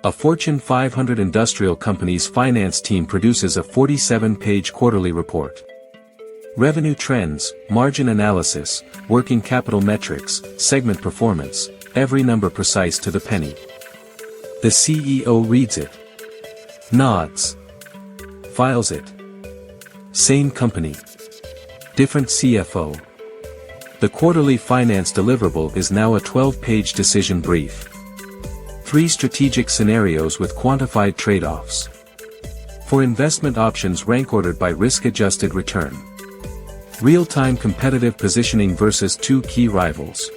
A Fortune 500 industrial company's finance team produces a 47-page quarterly report. Revenue trends, margin analysis, working capital metrics, segment performance, every number precise to the penny. The CEO reads it, nods, files it. Same company, different CFO. The quarterly finance deliverable is now a 12-page decision brief. 3 strategic scenarios with quantified trade-offs. 4 investment options rank ordered by risk-adjusted return. Real-time competitive positioning versus 2 key rivals.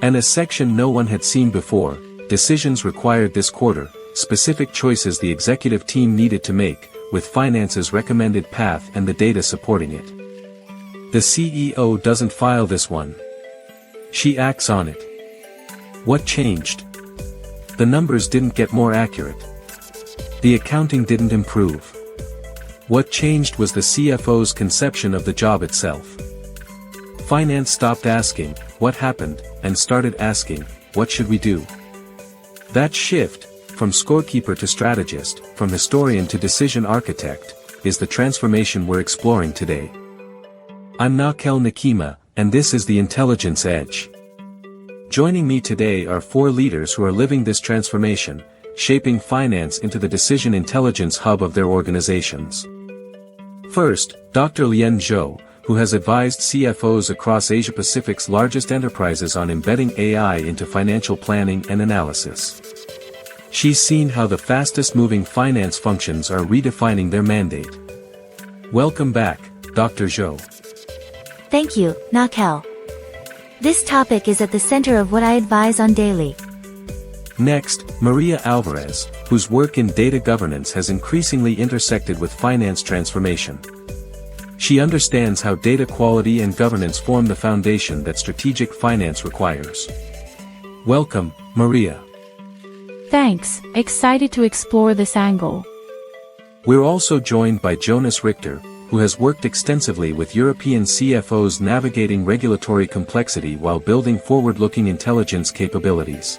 And a section no one had seen before, decisions required this quarter, specific choices the executive team needed to make, with finance's recommended path and the data supporting it. The CEO doesn't file this one. She acts on it. What changed? The numbers didn't get more accurate. The accounting didn't improve. What changed was the CFO's conception of the job itself. Finance stopped asking, what happened, and started asking, what should we do? That shift, from scorekeeper to strategist, from historian to decision architect, is the transformation we're exploring today. I'm Nakel Nakima, and this is the Intelligence Edge. Joining me today are 4 leaders who are living this transformation, shaping finance into the decision intelligence hub of their organizations. First, Dr. Lien Zhou, who has advised CFOs across Asia-Pacific's largest enterprises on embedding AI into financial planning and analysis. She's seen how the fastest-moving finance functions are redefining their mandate. Welcome back, Dr. Zhou. Thank you, Nakel. This topic is at the center of what I advise on daily. Next, Maria Alvarez, whose work in data governance has increasingly intersected with finance transformation. She understands how data quality and governance form the foundation that strategic finance requires. Welcome, Maria. Thanks, excited to explore this angle. We're also joined by Jonas Richter, who has worked extensively with European CFOs navigating regulatory complexity while building forward-looking intelligence capabilities.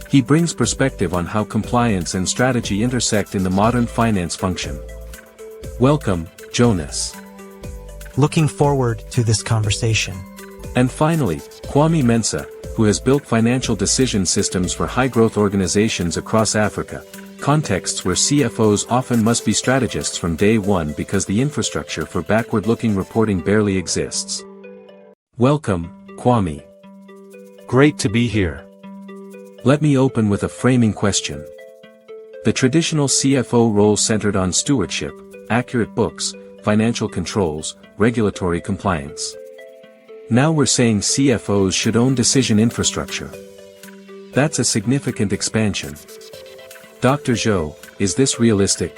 He brings perspective on how compliance and strategy intersect in the modern finance function. Welcome, Jonas. Looking forward to this conversation. And finally, Kwame Mensah, who has built financial decision systems for high-growth organizations across Africa, contexts where CFOs often must be strategists from day one because the infrastructure for backward-looking reporting barely exists. Welcome, Kwame. Great to be here. Let me open with a framing question. The traditional CFO role centered on stewardship, accurate books, financial controls, regulatory compliance. Now we're saying CFOs should own decision infrastructure. That's a significant expansion. Dr. Zhou, is this realistic?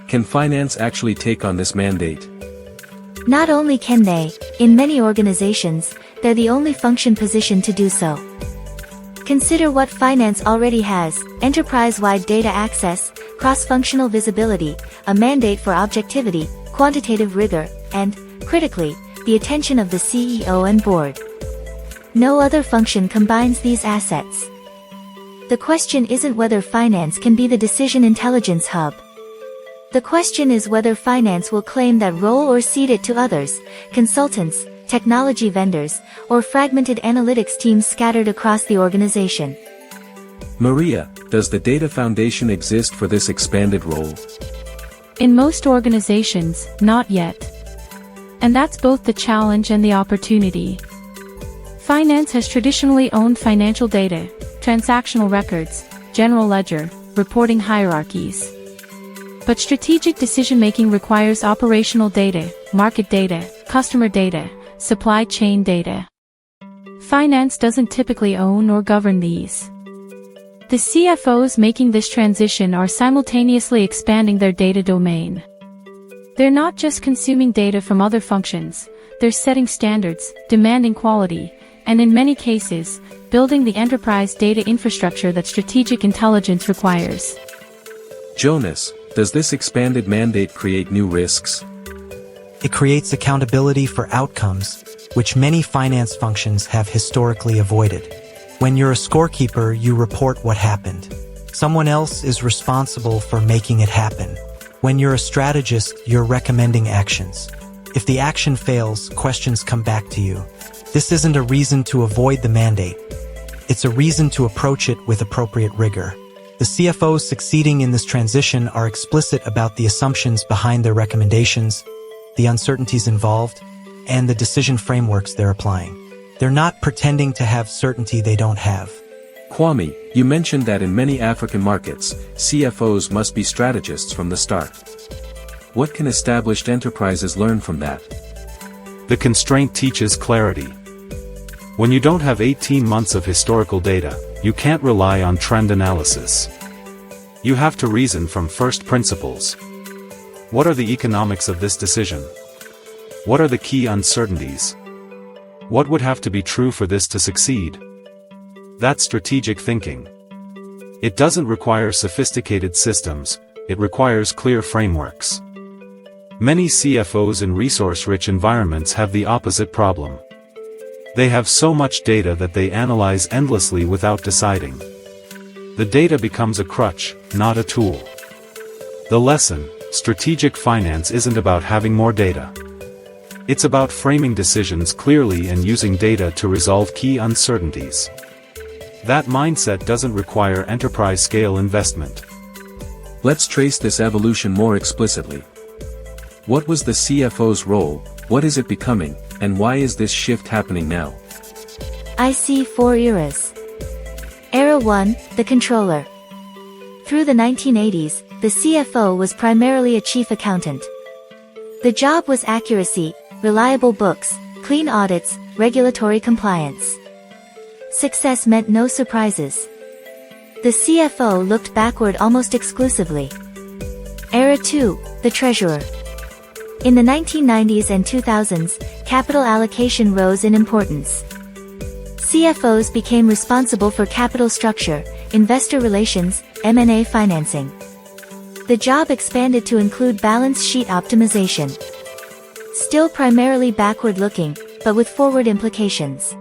Can finance actually take on this mandate? Not only can they, in many organizations, they're the only function positioned to do so. Consider what finance already has: enterprise-wide data access, cross-functional visibility, a mandate for objectivity, quantitative rigor, and, critically, the attention of the CEO and board. No other function combines these assets. The question isn't whether finance can be the decision intelligence hub. The question is whether finance will claim that role or cede it to others, consultants, technology vendors, or fragmented analytics teams scattered across the organization. Maria, does the data foundation exist for this expanded role? In most organizations, not yet. And that's both the challenge and the opportunity. Finance has traditionally owned financial data, transactional records, general ledger, reporting hierarchies. But strategic decision-making requires operational data, market data, customer data, supply chain data. Finance doesn't typically own or govern these. The CFOs making this transition are simultaneously expanding their data domain. They're not just consuming data from other functions, they're setting standards, demanding quality, and in many cases, building the enterprise data infrastructure that strategic intelligence requires. Jonas, does this expanded mandate create new risks? It creates accountability for outcomes, which many finance functions have historically avoided. When you're a scorekeeper, you report what happened. Someone else is responsible for making it happen. When you're a strategist, you're recommending actions. If the action fails, questions come back to you. This isn't a reason to avoid the mandate. It's a reason to approach it with appropriate rigor. The CFOs succeeding in this transition are explicit about the assumptions behind their recommendations, the uncertainties involved, and the decision frameworks they're applying. They're not pretending to have certainty they don't have. Kwame, you mentioned that in many African markets, CFOs must be strategists from the start. What can established enterprises learn from that? The constraint teaches clarity. When you don't have 18 months of historical data, you can't rely on trend analysis. You have to reason from first principles. What are the economics of this decision? What are the key uncertainties? What would have to be true for this to succeed? That's strategic thinking. It doesn't require sophisticated systems, it requires clear frameworks. Many CFOs in resource-rich environments have the opposite problem. They have so much data that they analyze endlessly without deciding. The data becomes a crutch, not a tool. The lesson: strategic finance isn't about having more data. It's about framing decisions clearly and using data to resolve key uncertainties. That mindset doesn't require enterprise-scale investment. Let's trace this evolution more explicitly. What was the CFO's role, what is it becoming, and why is this shift happening now? I see 4 eras. Era 1, the controller. Through the 1980s, the CFO was primarily a chief accountant. The job was accuracy, reliable books, clean audits, regulatory compliance. Success meant no surprises. The CFO looked backward almost exclusively. Era 2, the treasurer. In the 1990s and 2000s, capital allocation rose in importance. CFOs became responsible for capital structure, investor relations, M&A financing. The job expanded to include balance sheet optimization. Still primarily backward-looking, but with forward implications.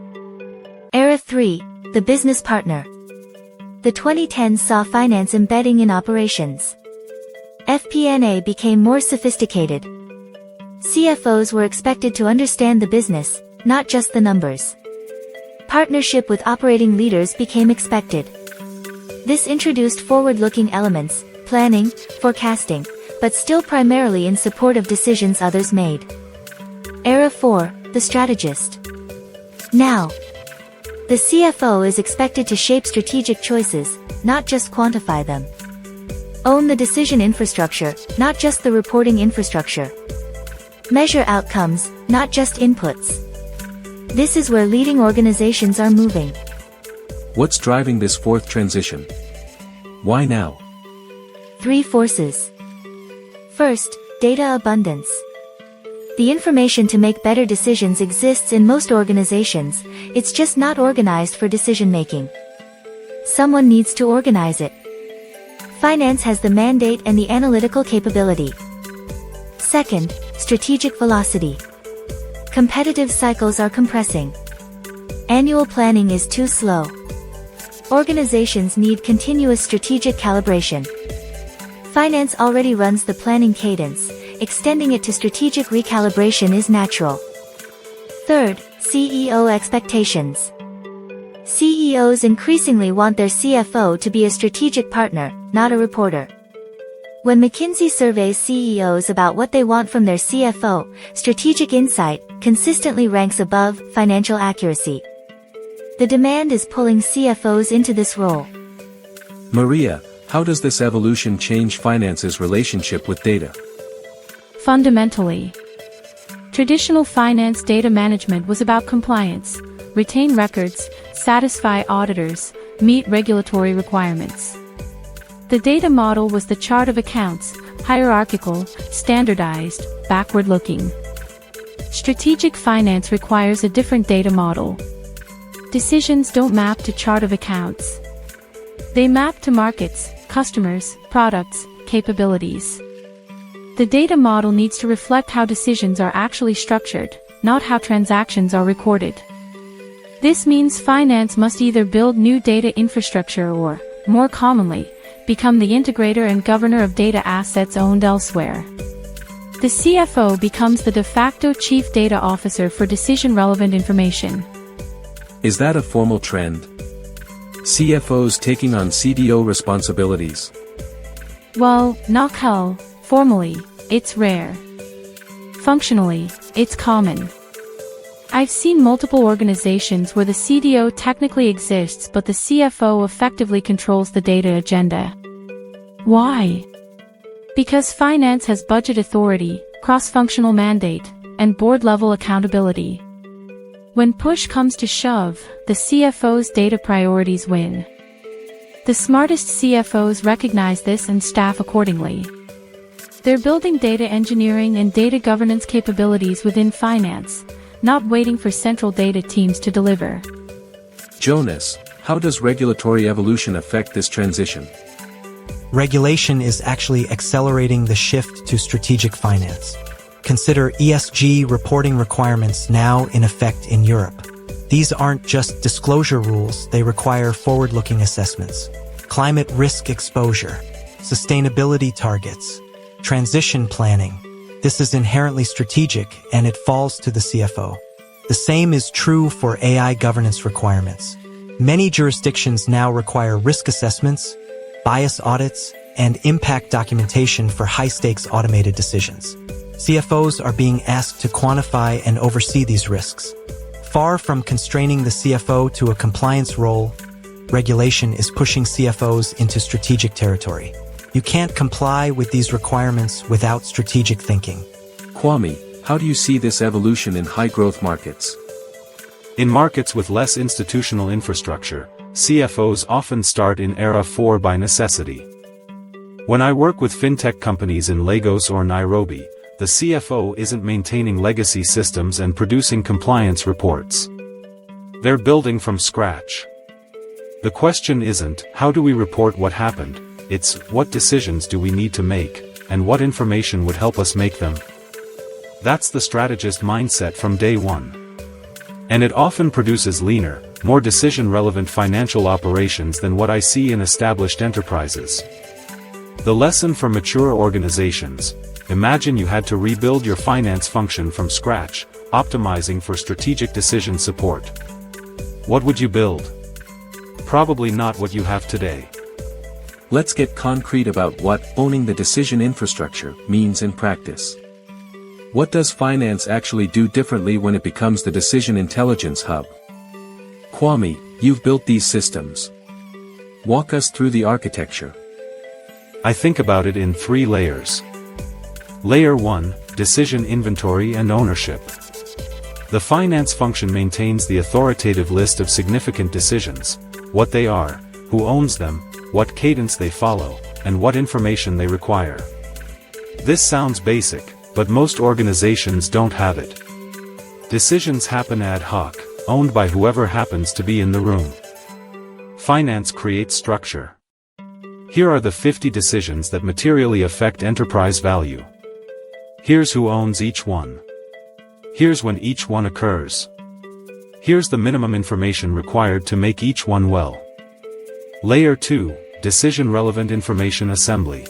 Era 3, the business partner. The 2010s saw finance embedding in operations. FP&A became more sophisticated. CFOs were expected to understand the business, not just the numbers. Partnership with operating leaders became expected. This introduced forward-looking elements, planning, forecasting, but still primarily in support of decisions others made. Era 4, the strategist. Now, the CFO is expected to shape strategic choices, not just quantify them. Own the decision infrastructure, not just the reporting infrastructure. Measure outcomes, not just inputs. This is where leading organizations are moving. What's driving this fourth transition? Why now? 3 forces. First, data abundance. The information to make better decisions exists in most organizations, it's just not organized for decision-making. Someone needs to organize it. Finance has the mandate and the analytical capability. Second, strategic velocity. Competitive cycles are compressing. Annual planning is too slow. Organizations need continuous strategic calibration. Finance already runs the planning cadence, extending it to strategic recalibration is natural. Third, CEO expectations. CEOs increasingly want their CFO to be a strategic partner, not a reporter. When McKinsey surveys CEOs about what they want from their CFO, strategic insight consistently ranks above financial accuracy. The demand is pulling CFOs into this role. Maria, how does this evolution change finance's relationship with data? Fundamentally, traditional finance data management was about compliance, retain records, satisfy auditors, meet regulatory requirements. The data model was the chart of accounts, hierarchical, standardized, backward-looking. Strategic finance requires a different data model. Decisions don't map to chart of accounts. They map to markets, customers, products, capabilities. The data model needs to reflect how decisions are actually structured, not how transactions are recorded. This means finance must either build new data infrastructure or, more commonly, become the integrator and governor of data assets owned elsewhere. The CFO becomes the de facto chief data officer for decision-relevant information. Is that a formal trend? CFOs taking on CDO responsibilities? Well, not hell, formally, it's rare. Functionally, it's common. I've seen multiple organizations where the CDO technically exists but the CFO effectively controls the data agenda. Why? Because finance has budget authority, cross-functional mandate, and board-level accountability. When push comes to shove, the CFO's data priorities win. The smartest CFOs recognize this and staff accordingly. They're building data engineering and data governance capabilities within finance, not waiting for central data teams to deliver. Jonas, how does regulatory evolution affect this transition? Regulation is actually accelerating the shift to strategic finance. Consider ESG reporting requirements now in effect in Europe. These aren't just disclosure rules, they require forward-looking assessments. Climate risk exposure, sustainability targets, transition planning. This is inherently strategic and it falls to the CFO. The same is true for AI governance requirements. Many jurisdictions now require risk assessments, bias audits, and impact documentation for high-stakes automated decisions. CFOs are being asked to quantify and oversee these risks. Far from constraining the CFO to a compliance role, regulation is pushing CFOs into strategic territory. You can't comply with these requirements without strategic thinking. Kwame, how do you see this evolution in high-growth markets? In markets with less institutional infrastructure, CFOs often start in Era 4 by necessity. When I work with fintech companies in Lagos or Nairobi, the CFO isn't maintaining legacy systems and producing compliance reports. They're building from scratch. The question isn't, how do we report what happened? It's, what decisions do we need to make, and what information would help us make them? That's the strategist mindset from day one. And it often produces leaner, more decision-relevant financial operations than what I see in established enterprises. The lesson for mature organizations: imagine you had to rebuild your finance function from scratch, optimizing for strategic decision support. What would you build? Probably not what you have today. Let's get concrete about what owning the decision infrastructure means in practice. What does finance actually do differently when it becomes the decision intelligence hub? Kwame, you've built these systems. Walk us through the architecture. I think about it in 3 layers. Layer 1, decision inventory and ownership. The finance function maintains the authoritative list of significant decisions, what they are, who owns them, what cadence they follow, and what information they require. This sounds basic, but most organizations don't have it. Decisions happen ad hoc, owned by whoever happens to be in the room. Finance creates structure. Here are the 50 decisions that materially affect enterprise value. Here's who owns each one. Here's when each one occurs. Here's the minimum information required to make each one well. Layer 2, decision-relevant information assembly.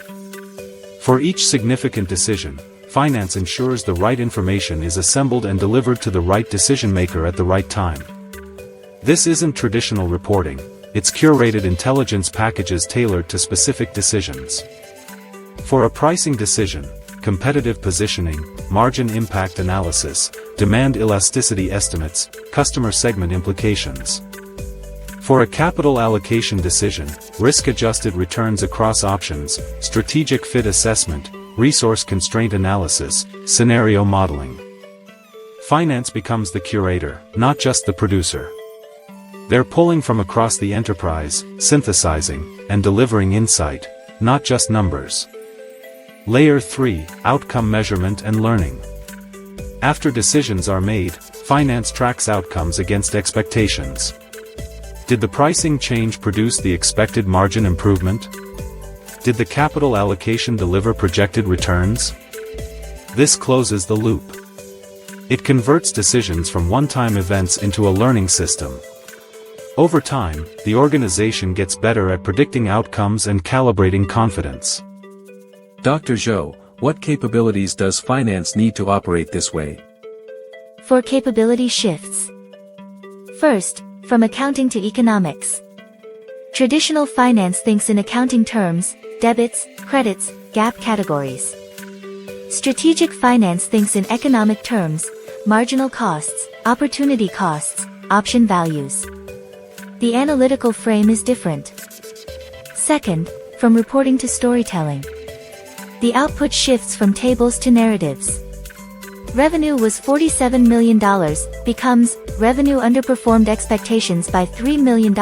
For each significant decision, finance ensures the right information is assembled and delivered to the right decision-maker at the right time. This isn't traditional reporting, it's curated intelligence packages tailored to specific decisions. For a pricing decision, competitive positioning, margin impact analysis, demand elasticity estimates, customer segment implications. For a capital allocation decision, risk-adjusted returns across options, strategic fit assessment, resource constraint analysis, scenario modeling. Finance becomes the curator, not just the producer. They're pulling from across the enterprise, synthesizing, and delivering insight, not just numbers. Layer 3, outcome measurement and learning. After decisions are made, finance tracks outcomes against expectations. Did the pricing change produce the expected margin improvement? Did the capital allocation deliver projected returns? This closes the loop. It converts decisions from one-time events into a learning system. Over time, the organization gets better at predicting outcomes and calibrating confidence. Dr. Zhou, what capabilities does finance need to operate this way? 4 capability shifts. First, from accounting to economics. Traditional finance thinks in accounting terms, debits, credits, GAAP categories. Strategic finance thinks in economic terms, marginal costs, opportunity costs, option values. The analytical frame is different. Second, from reporting to storytelling. The output shifts from tables to narratives. Revenue was $47 million, becomes, revenue underperformed expectations by $3 million,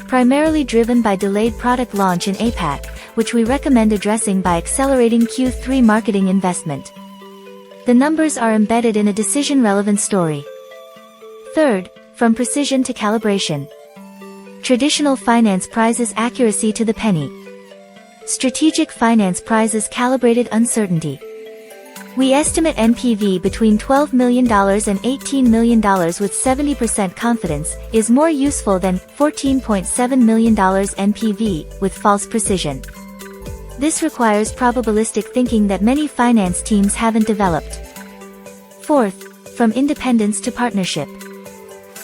primarily driven by delayed product launch in APAC, which we recommend addressing by accelerating Q3 marketing investment. The numbers are embedded in a decision-relevant story. Third, from precision to calibration. Traditional finance prizes accuracy to the penny. Strategic finance prizes calibrated uncertainty. We estimate NPV between $12 million and $18 million with 70% confidence is more useful than $14.7 million NPV with false precision. This requires probabilistic thinking that many finance teams haven't developed. Fourth, from independence to partnership.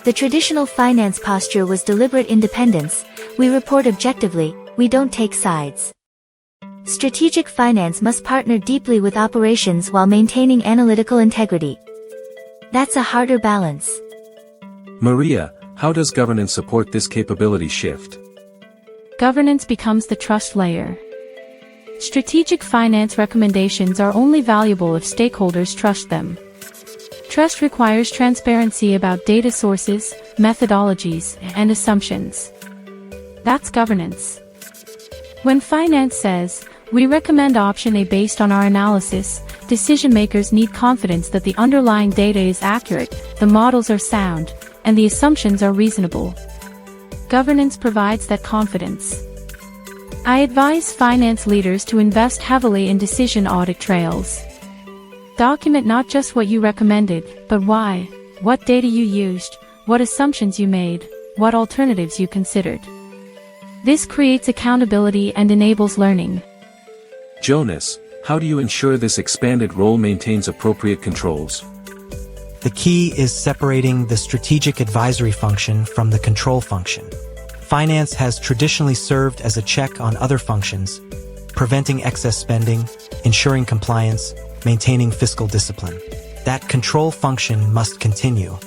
The traditional finance posture was deliberate independence. We report objectively, we don't take sides. Strategic finance must partner deeply with operations while maintaining analytical integrity. That's a harder balance. Maria, how does governance support this capability shift? Governance becomes the trust layer. Strategic finance recommendations are only valuable if stakeholders trust them. Trust requires transparency about data sources, methodologies, and assumptions. That's governance. When finance says, "We recommend option A based on our analysis," decision-makers need confidence that the underlying data is accurate, the models are sound, and the assumptions are reasonable. Governance provides that confidence. I advise finance leaders to invest heavily in decision audit trails. Document not just what you recommended, but why, what data you used, what assumptions you made, what alternatives you considered. This creates accountability and enables learning. Jonas, how do you ensure this expanded role maintains appropriate controls? The key is separating the strategic advisory function from the control function. Finance has traditionally served as a check on other functions, preventing excess spending, ensuring compliance, maintaining fiscal discipline. That control function must continue.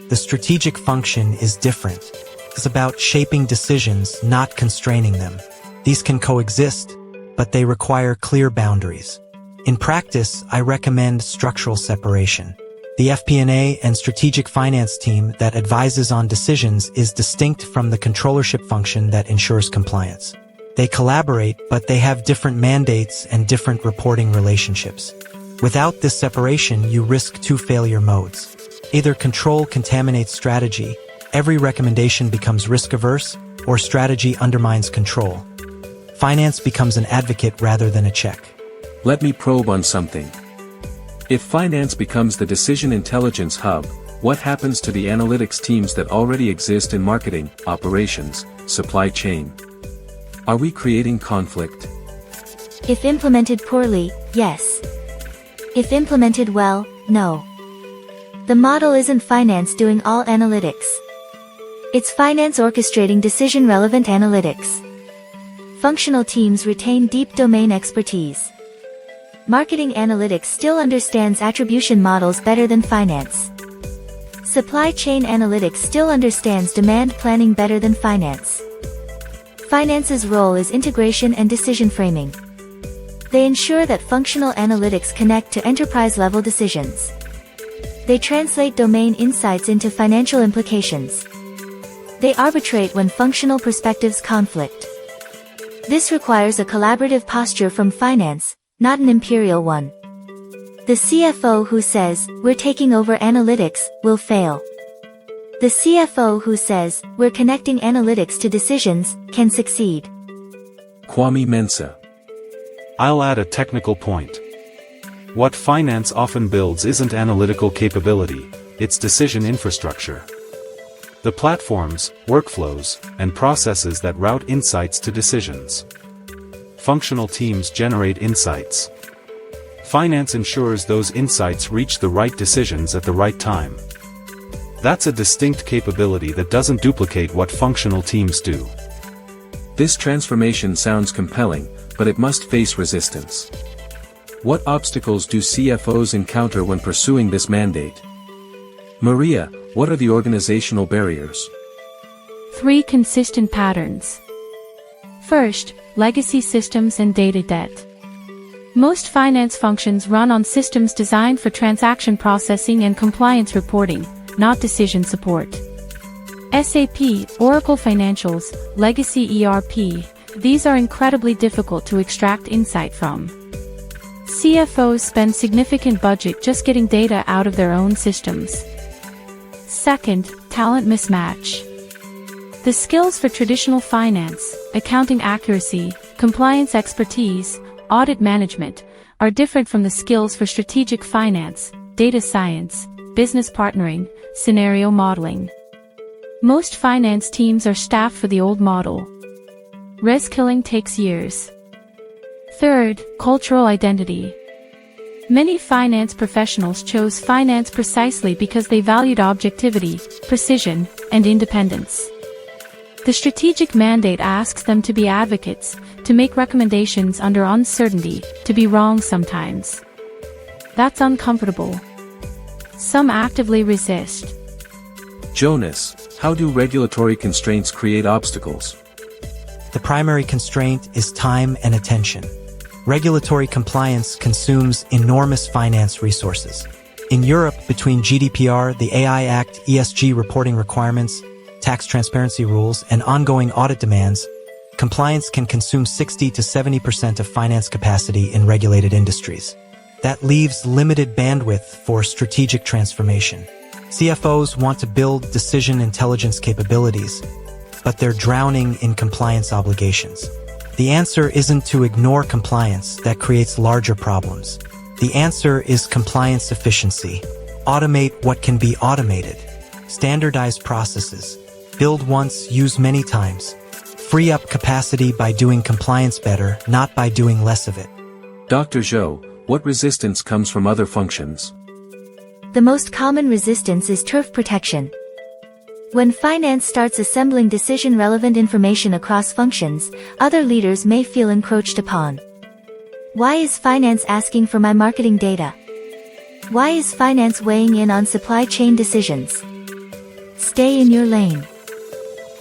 The strategic function is different. It's about shaping decisions, not constraining them. These can coexist, but they require clear boundaries. In practice, I recommend structural separation. The FP&A and strategic finance team that advises on decisions is distinct from the controllership function that ensures compliance. They collaborate, but they have different mandates and different reporting relationships. Without this separation, you risk 2 failure modes. Either control contaminates strategy, every recommendation becomes risk-averse, or strategy undermines control. Finance becomes an advocate rather than a check. Let me probe on something. If finance becomes the decision intelligence hub, what happens to the analytics teams that already exist in marketing, operations, supply chain? Are we creating conflict? If implemented poorly, yes. If implemented well, no. The model isn't finance doing all analytics. It's finance orchestrating decision-relevant analytics. Functional teams retain deep domain expertise. Marketing analytics still understands attribution models better than finance. Supply chain analytics still understands demand planning better than finance. Finance's role is integration and decision framing. They ensure that functional analytics connect to enterprise-level decisions. They translate domain insights into financial implications. They arbitrate when functional perspectives conflict. This requires a collaborative posture from finance, not an imperial one. The CFO who says, "We're taking over analytics," will fail. The CFO who says, "We're connecting analytics to decisions," can succeed. Kwame Mensah. I'll add a technical point. What finance often builds isn't analytical capability, it's decision infrastructure. The platforms, workflows, and processes that route insights to decisions. Functional teams generate insights. Finance ensures those insights reach the right decisions at the right time. That's a distinct capability that doesn't duplicate what functional teams do. This transformation sounds compelling, but it must face resistance. What obstacles do CFOs encounter when pursuing this mandate? Maria, what are the organizational barriers? 3 consistent patterns. First, legacy systems and data debt. Most finance functions run on systems designed for transaction processing and compliance reporting, not decision support. SAP, Oracle Financials, legacy ERP, these are incredibly difficult to extract insight from. CFOs spend significant budget just getting data out of their own systems. Second, talent mismatch. The skills for traditional finance, accounting accuracy, compliance expertise, audit management, are different from the skills for strategic finance, data science, business partnering, scenario modeling. Most finance teams are staffed for the old model. Reskilling takes years. Third, cultural identity. Many finance professionals chose finance precisely because they valued objectivity, precision, and independence. The strategic mandate asks them to be advocates, to make recommendations under uncertainty, to be wrong sometimes. That's uncomfortable. Some actively resist. Jonas, how do regulatory constraints create obstacles? The primary constraint is time and attention. Regulatory compliance consumes enormous finance resources. In Europe, between GDPR, the AI Act, ESG reporting requirements, tax transparency rules, and ongoing audit demands, compliance can consume 60 to 70% of finance capacity in regulated industries. That leaves limited bandwidth for strategic transformation. CFOs want to build decision intelligence capabilities, but they're drowning in compliance obligations. The answer isn't to ignore compliance that creates larger problems. The answer is compliance efficiency. Automate what can be automated. Standardize processes. Build once, use many times. Free up capacity by doing compliance better, not by doing less of it. Dr. Zhou, what resistance comes from other functions? The most common resistance is turf protection. When finance starts assembling decision-relevant information across functions, other leaders may feel encroached upon. Why is finance asking for my marketing data? Why is finance weighing in on supply chain decisions? Stay in your lane.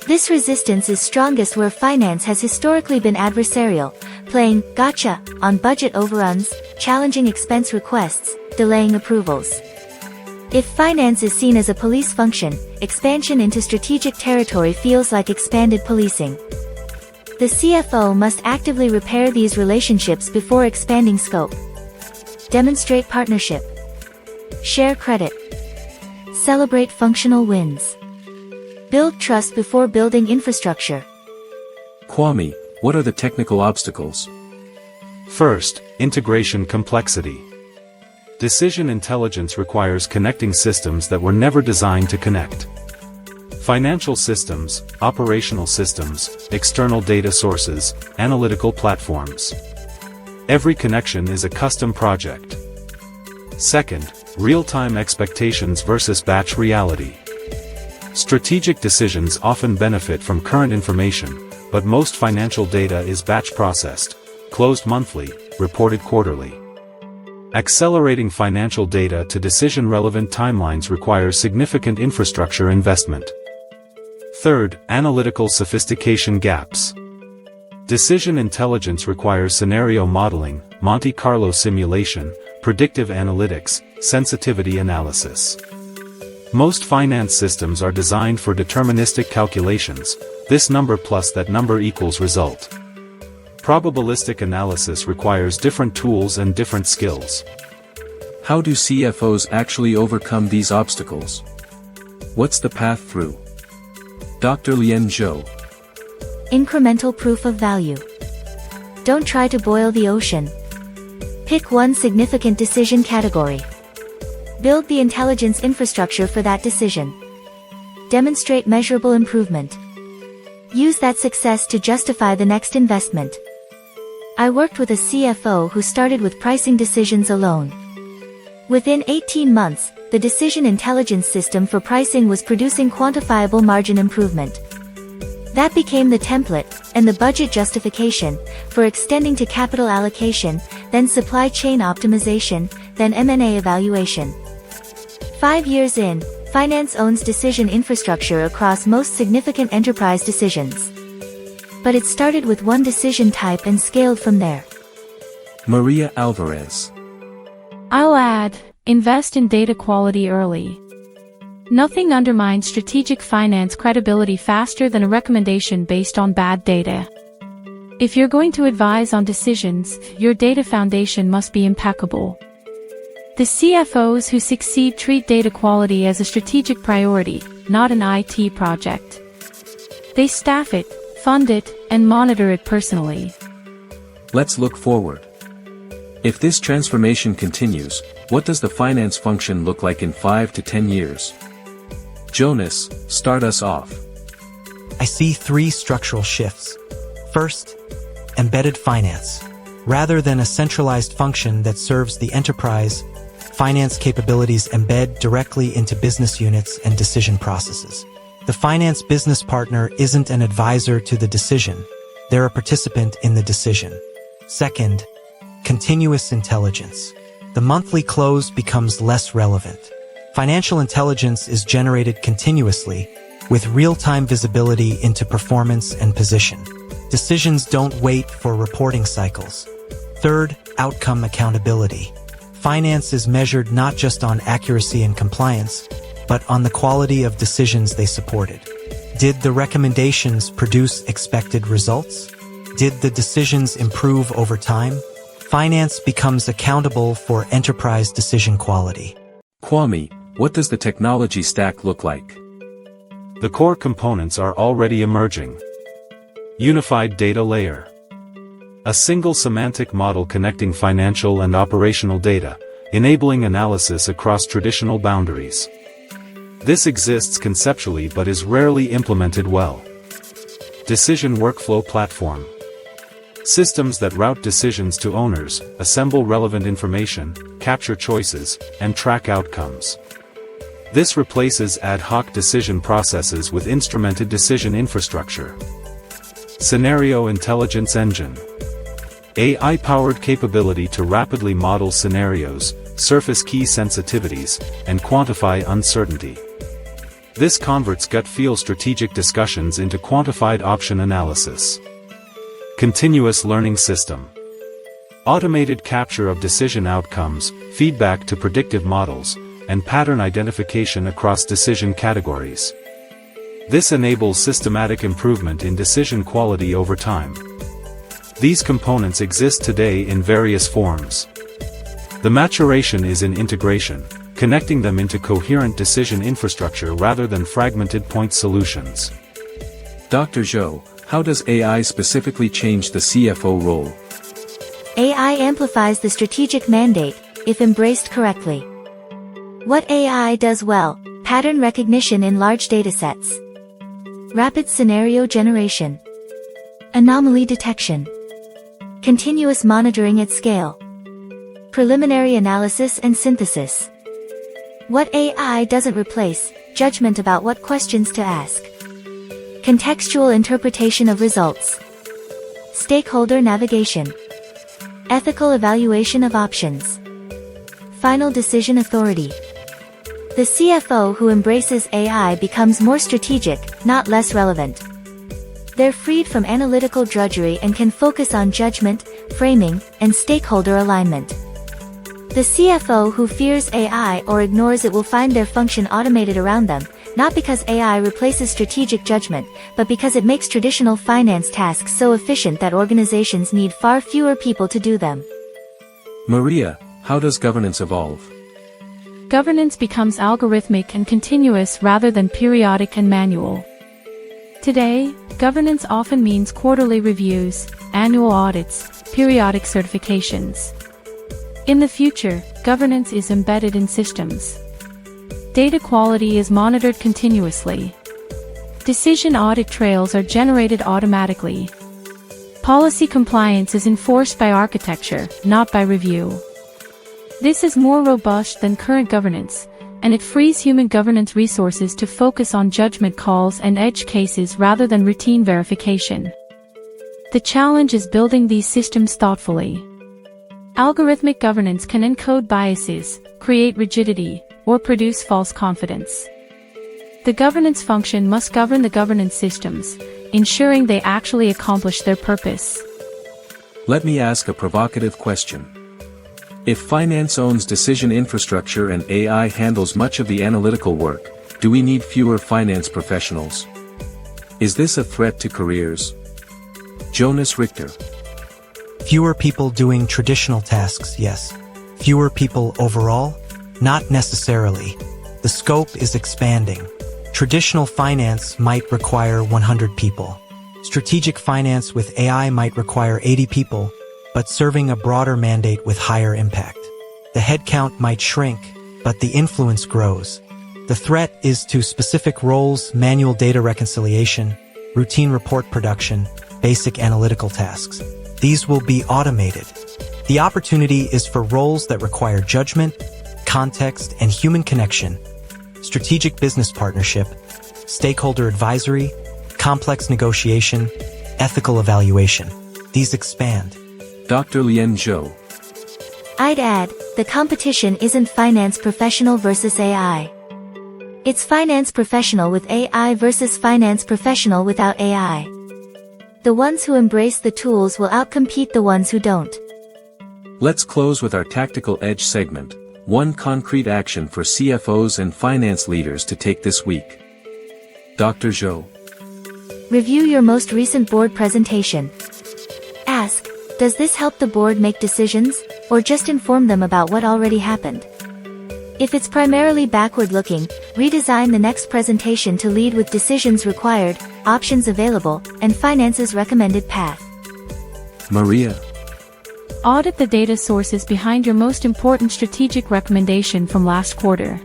This resistance is strongest where finance has historically been adversarial, playing gotcha on budget overruns, challenging expense requests, delaying approvals. If finance is seen as a police function, expansion into strategic territory feels like expanded policing. The CFO must actively repair these relationships before expanding scope. Demonstrate partnership. Share credit. Celebrate functional wins. Build trust before building infrastructure. Kwame, what are the technical obstacles? First, integration complexity. Decision intelligence requires connecting systems that were never designed to connect. Financial systems, operational systems, external data sources, analytical platforms. Every connection is a custom project. Second, real-time expectations versus batch reality. Strategic decisions often benefit from current information, but most financial data is batch processed, closed monthly, reported quarterly. Accelerating financial data to decision-relevant timelines requires significant infrastructure investment. Third, analytical sophistication gaps. Decision intelligence requires scenario modeling, Monte Carlo simulation, predictive analytics, sensitivity analysis. Most finance systems are designed for deterministic calculations, this number plus that number equals result. Probabilistic analysis requires different tools and different skills. How do CFOs actually overcome these obstacles? What's the path through? Dr. Lian Zhou. Incremental proof of value. Don't try to boil the ocean. Pick one significant decision category. Build the intelligence infrastructure for that decision. Demonstrate measurable improvement. Use that success to justify the next investment. I worked with a CFO who started with pricing decisions alone. Within 18 months, the decision intelligence system for pricing was producing quantifiable margin improvement. That became the template, and the budget justification, for extending to capital allocation, then supply chain optimization, then M&A evaluation. 5 years in, finance owns decision infrastructure across most significant enterprise decisions. But it started with one decision type and scaled from there. Maria Alvarez. I'll add, invest in data quality early. Nothing undermines strategic finance credibility faster than a recommendation based on bad data. If you're going to advise on decisions, your data foundation must be impeccable. The CFOs who succeed treat data quality as a strategic priority, not an IT project. They staff it, fund it, and monitor it personally. Let's look forward. If this transformation continues, what does the finance function look like in 5 to 10 years? Jonas, start us off. I see 3 structural shifts. First, embedded finance. Rather than a centralized function that serves the enterprise, finance capabilities embed directly into business units and decision processes. The finance business partner isn't an advisor to the decision, they're a participant in the decision. Second, continuous intelligence. The monthly close becomes less relevant. Financial intelligence is generated continuously, with real-time visibility into performance and position. Decisions don't wait for reporting cycles. Third, outcome accountability. Finance is measured not just on accuracy and compliance, but on the quality of decisions they supported. Did the recommendations produce expected results? Did the decisions improve over time? Finance becomes accountable for enterprise decision quality. Kwame, what does the technology stack look like? The core components are already emerging. Unified data layer. A single semantic model connecting financial and operational data, enabling analysis across traditional boundaries. This exists conceptually but is rarely implemented well. Decision workflow platform. Systems that route decisions to owners, assemble relevant information, capture choices, and track outcomes. This replaces ad hoc decision processes with instrumented decision infrastructure. Scenario Intelligence Engine. AI-powered capability to rapidly model scenarios, surface key sensitivities, and quantify uncertainty. This converts gut-feel strategic discussions into quantified option analysis. Continuous learning system. Automated capture of decision outcomes, feedback to predictive models, and pattern identification across decision categories. This enables systematic improvement in decision quality over time. These components exist today in various forms. The maturation is in integration, connecting them into coherent decision infrastructure rather than fragmented point solutions. Dr. Zhou, how does AI specifically change the CFO role? AI amplifies the strategic mandate, if embraced correctly. What AI does well: pattern recognition in large datasets, rapid scenario generation, anomaly detection, continuous monitoring at scale, preliminary analysis and synthesis. What AI doesn't replace: judgment about what questions to ask, contextual interpretation of results, stakeholder navigation, ethical evaluation of options, final decision authority. The CFO who embraces AI becomes more strategic, not less relevant. They're freed from analytical drudgery and can focus on judgment, framing, and stakeholder alignment. The CFO who fears AI or ignores it will find their function automated around them, not because AI replaces strategic judgment, but because it makes traditional finance tasks so efficient that organizations need far fewer people to do them. Maria, how does governance evolve? Governance becomes algorithmic and continuous rather than periodic and manual. Today, governance often means quarterly reviews, annual audits, periodic certifications. In the future, governance is embedded in systems. Data quality is monitored continuously. Decision audit trails are generated automatically. Policy compliance is enforced by architecture, not by review. This is more robust than current governance, and it frees human governance resources to focus on judgment calls and edge cases rather than routine verification. The challenge is building these systems thoughtfully. Algorithmic governance can encode biases, create rigidity, or produce false confidence. The governance function must govern the governance systems, ensuring they actually accomplish their purpose. Let me ask a provocative question. If finance owns decision infrastructure and AI handles much of the analytical work, do we need fewer finance professionals? Is this a threat to careers? Jonas Richter. Fewer people doing traditional tasks, yes. Fewer people overall? Not necessarily. The scope is expanding. Traditional finance might require 100 people. Strategic finance with AI might require 80 people, but serving a broader mandate with higher impact. The headcount might shrink, but the influence grows. The threat is to specific roles, manual data reconciliation, routine report production, basic analytical tasks. These will be automated. The opportunity is for roles that require judgment, context, and human connection, strategic business partnership, stakeholder advisory, complex negotiation, ethical evaluation. These expand. Dr. Lien Zhou. I'd add, the competition isn't finance professional versus AI. It's finance professional with AI versus finance professional without AI. The ones who embrace the tools will outcompete the ones who don't. Let's close with our tactical edge segment, one concrete action for CFOs and finance leaders to take this week. Dr. Zhou. Review your most recent board presentation. Ask, does this help the board make decisions, or just inform them about what already happened? If it's primarily backward-looking, redesign the next presentation to lead with decisions required, options available, and finance's recommended path. Maria. Audit the data sources behind your most important strategic recommendation from last quarter.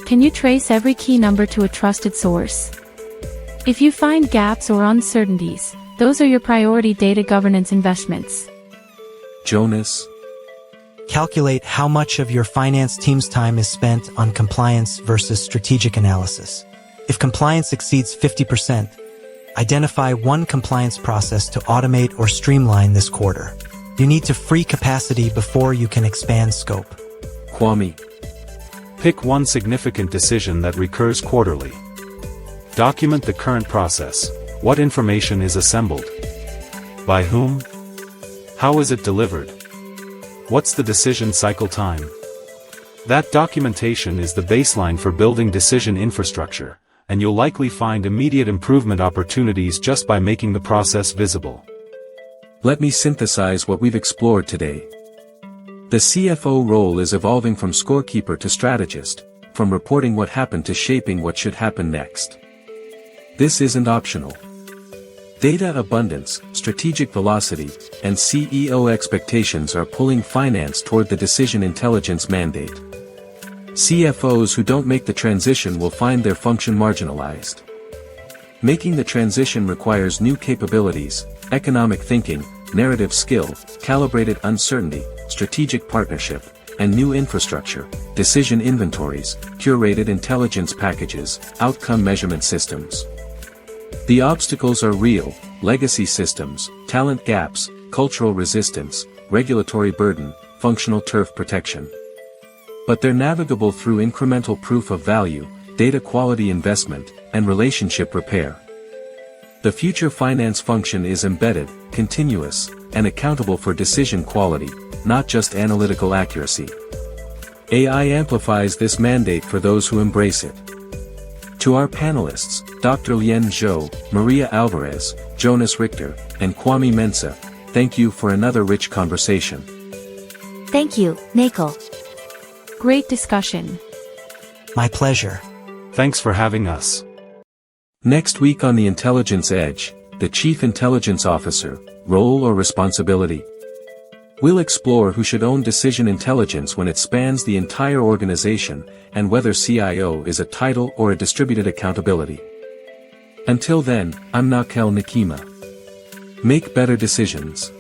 Can you trace every key number to a trusted source? If you find gaps or uncertainties, those are your priority data governance investments. Jonas. Calculate how much of your finance team's time is spent on compliance versus strategic analysis. If compliance exceeds 50%, identify one compliance process to automate or streamline this quarter. You need to free capacity before you can expand scope. Kwame. Pick one significant decision that recurs quarterly. Document the current process. What information is assembled? By whom? How is it delivered? What's the decision cycle time? That documentation is the baseline for building decision infrastructure, and you'll likely find immediate improvement opportunities just by making the process visible. Let me synthesize what we've explored today. The CFO role is evolving from scorekeeper to strategist, from reporting what happened to shaping what should happen next. This isn't optional. Data abundance, strategic velocity, and CEO expectations are pulling finance toward the decision intelligence mandate. CFOs who don't make the transition will find their function marginalized. Making the transition requires new capabilities, economic thinking, narrative skill, calibrated uncertainty, strategic partnership, and new infrastructure, decision inventories, curated intelligence packages, outcome measurement systems. The obstacles are real: legacy systems, talent gaps, cultural resistance, regulatory burden, functional turf protection. But they're navigable through incremental proof of value, data quality investment, and relationship repair. The future finance function is embedded, continuous, and accountable for decision quality, not just analytical accuracy. AI amplifies this mandate for those who embrace it. To our panelists, Dr. Lien Zhou, Maria Alvarez, Jonas Richter, and Kwame Mensah, thank you for another rich conversation. Thank you, Nakul. Great discussion. My pleasure. Thanks for having us. Next week on the Intelligence Edge, the Chief Intelligence Officer, role or responsibility? We'll explore who should own decision intelligence when it spans the entire organization, and whether CIO is a title or a distributed accountability. Until then, I'm Nakel Nikima. Make better decisions.